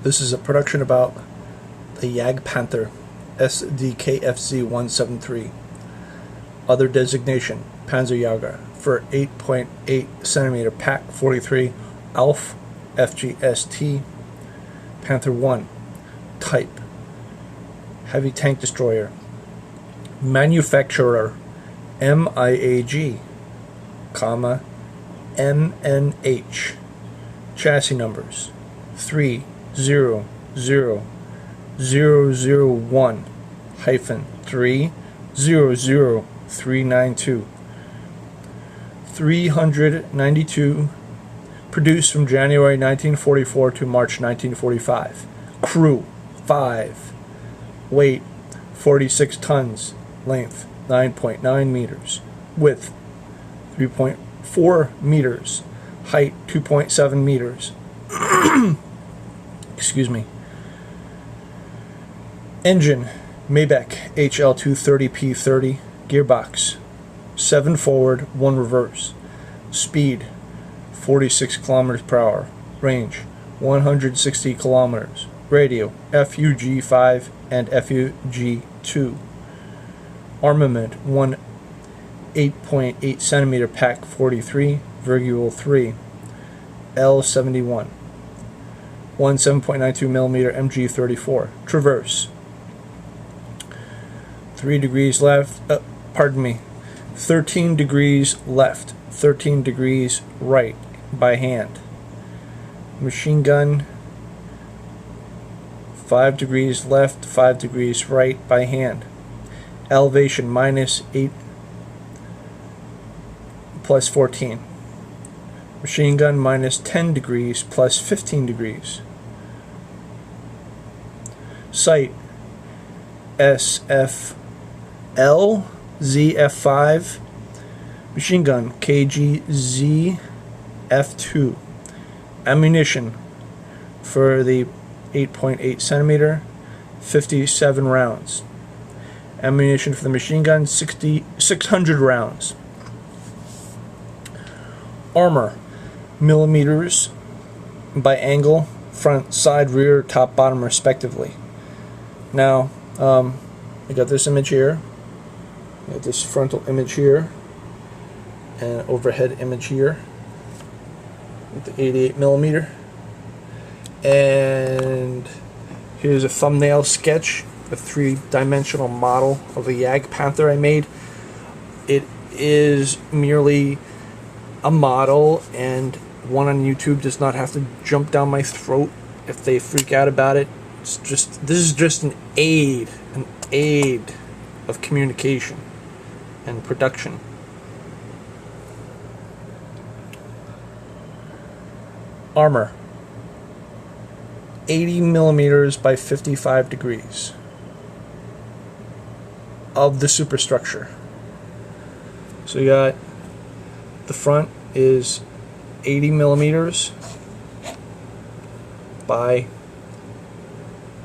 This is a production about the Jagdpanther SDKFZ-173. Other designation, Panzerjäger, for 8.8 centimeter Pak 43 Alf FGST. Panther 1. Type, heavy tank destroyer. Manufacturer, MIAG, comma, MNH. Chassis numbers 3000001-300392. 392, produced from January 1944 to March 1945. Crew 5. Weight 46 tons. Length 9.9 meters. Width 3.4 meters. Height 2.7 meters. Excuse me. Engine Maybach HL230P30. Gearbox 7 forward, 1 reverse. Speed 46 kilometers per hour. Range 160 kilometers. Radio FUG-5 and FUG-2. Armament 1 8.8 centimeter Pak 43 Virgule 3 L71. 1 7.92 millimeter MG34. Traverse 3 degrees left, 13 degrees left, 13 degrees right by hand. Machine gun 5 degrees left, 5 degrees right by hand. Elevation -8 plus 14. Machine gun -10 degrees plus 15 degrees. Sight SFL ZF5. Machine gun KGZ F2. Ammunition for the 8.8 centimeter 57 rounds. Ammunition for the machine gun 600 rounds. Armor millimeters by angle, front, side, rear, top, bottom respectively. Now I got this image here. I got this frontal image here and overhead image here with the 88 millimeter. And here's a thumbnail sketch, a 3-dimensional model of a Jagdpanther I made. It is merely a model, and one on YouTube does not have to jump down my throat if they freak out about it. It's just, this is just an aid of communication and production. Armor 80 millimeters by 55 degrees of the superstructure. So you got the front is 80 millimeters by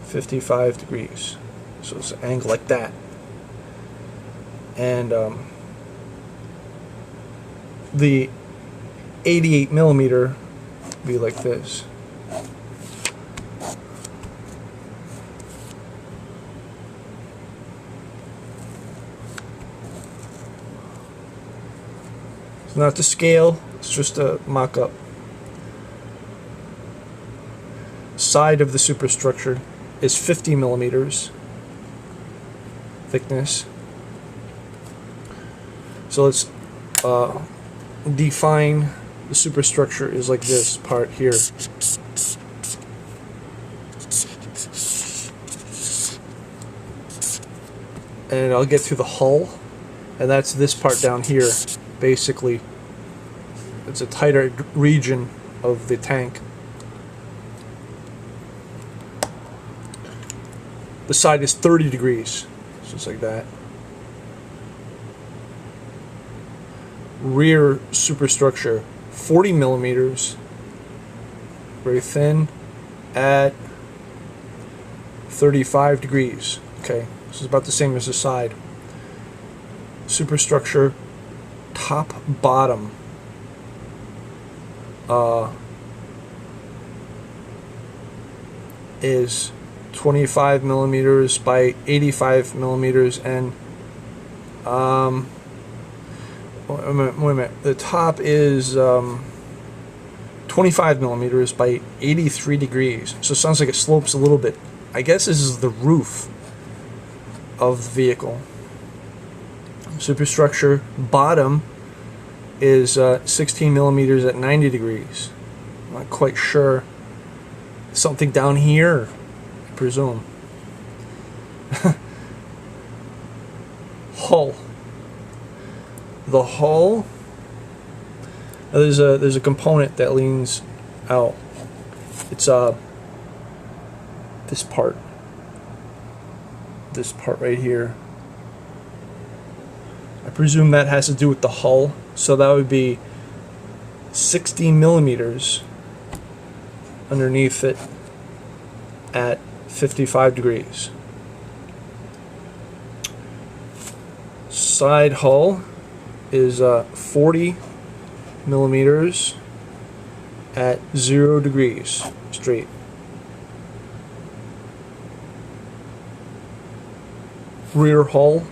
55 degrees. So it's an angle like that. And the 88 millimeter would be like this. It's not to scale, it's just a mock-up. Side of the superstructure is 50 millimeters thickness. So let's define the superstructure is like this part here. And I'll get through the hull, and that's this part down here. Basically, it's a tighter region of the tank. The side is 30 degrees, so it's like that. Rear superstructure 40 millimeters, very thin, at 35 degrees. Okay, this is about the same as the side. Superstructure top bottom is 25 millimeters by 85 millimeters, and wait a minute. The top is 25 millimeters by 83 degrees. So it sounds like it slopes a little bit. I guess this is the roof of the vehicle. Superstructure bottom is 16 millimeters at 90 degrees. I'm not quite sure. Something down here, I presume. Hull. The hull. There's a component that leans out. It's this part. This part right here. I presume that has to do with the hull. So that would be 16 millimeters underneath it at 55 degrees. Side hull is 40 millimeters at 0 degrees straight. Rear hull,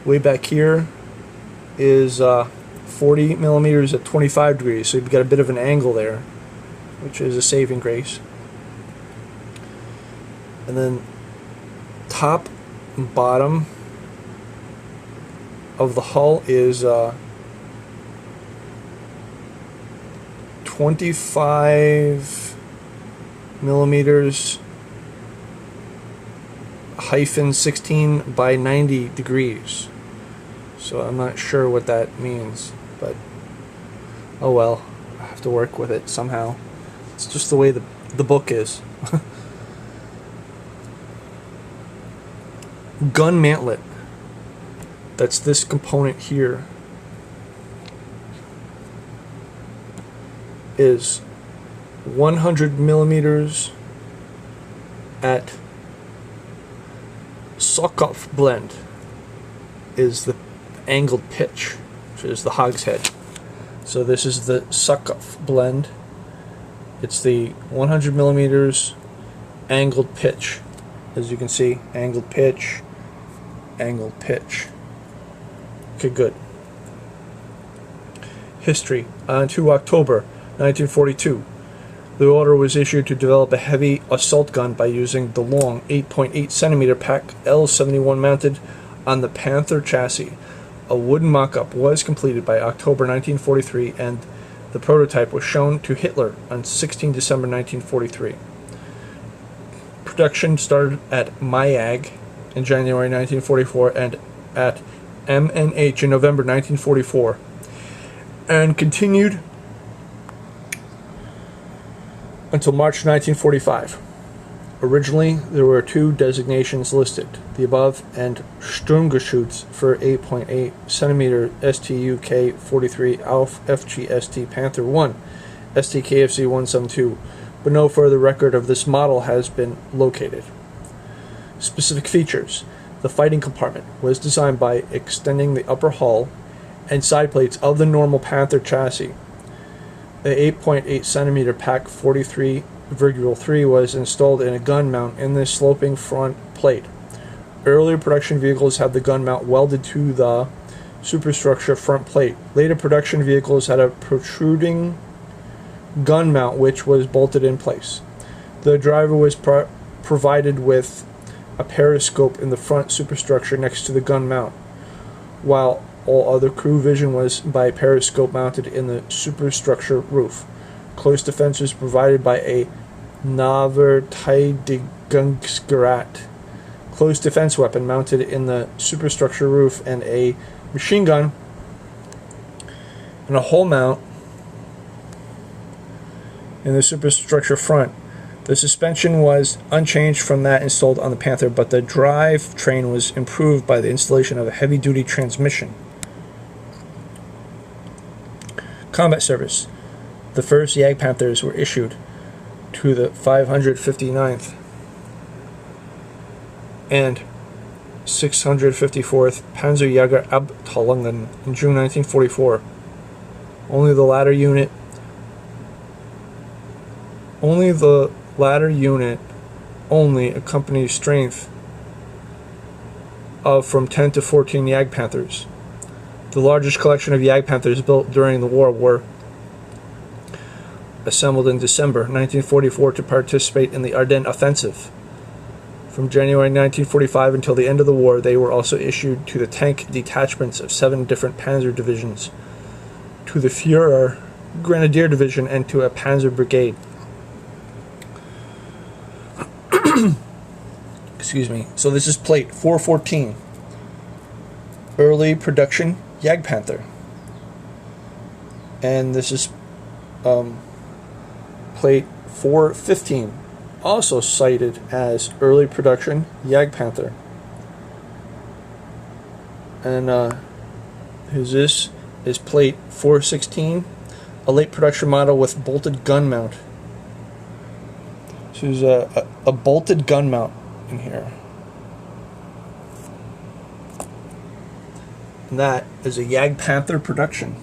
way back here, is 40 millimeters at 25 degrees, so you've got a bit of an angle there, which is a saving grace. And then top and bottom of the hull is 25 millimeters hyphen 16 by 90 degrees. So I'm not sure what that means, but oh well, I have to work with it somehow. It's just the way the book is. Gun mantlet. That's this component here. Is 100 millimeters at Sokov blend is the angled pitch, which is the hogshead. So this is the Sokov blend. It's the 100 millimeters angled pitch. As you can see, angled pitch, angled pitch. Okay, good. History. On 2 October 1942, the order was issued to develop a heavy assault gun by using the long 8.8 centimeter pack L71 mounted on the Panther chassis. A wooden mock-up was completed by October 1943, and the prototype was shown to Hitler on 16 December 1943. Production started at MIAG in January 1944 and at MNH in November 1944, and continued until March 1945. Originally, there were 2 designations listed, the above and Sturmgeschütz for 8.8 centimeter STUK 43 Auf FGST Panther 1, STKFC 172, but no further record of this model has been located. Specific features. The fighting compartment was designed by extending the upper hull and side plates of the normal Panther chassis. The 8.8 centimeter Pack 43,3 was installed in a gun mount in the sloping front plate. Earlier production vehicles had the gun mount welded to the superstructure front plate. Later production vehicles had a protruding gun mount which was bolted in place. The driver was provided with a periscope in the front superstructure next to the gun mount, while all other crew vision was by periscope mounted in the superstructure roof. Close defense was provided by a Nahverteidigungsgerät, close defense weapon mounted in the superstructure roof, and a machine gun and a hull mount in the superstructure front. The suspension was unchanged from that installed on the Panther, but the drive train was improved by the installation of a heavy-duty transmission. Combat service. The first Jagdpanthers were issued to the 559th and 654th Panzerjägerabteilungen in June 1944. Only the latter unit only a company's strength of from 10 to 14 Jagdpanthers. The largest collection of Jagdpanthers built during the war were assembled in December 1944 to participate in the Ardennes Offensive. From January 1945 until the end of the war, they were also issued to the tank detachments of 7 different panzer divisions, to the Führer Grenadier Division, and to a panzer brigade. Excuse me. So this is plate 414. Early production Jagdpanther. And this is plate 415. Also cited as early production Jagdpanther. And this is plate 416. A late production model with bolted gun mount. So there's a bolted gun mount in here. And that is a Jagdpanther production.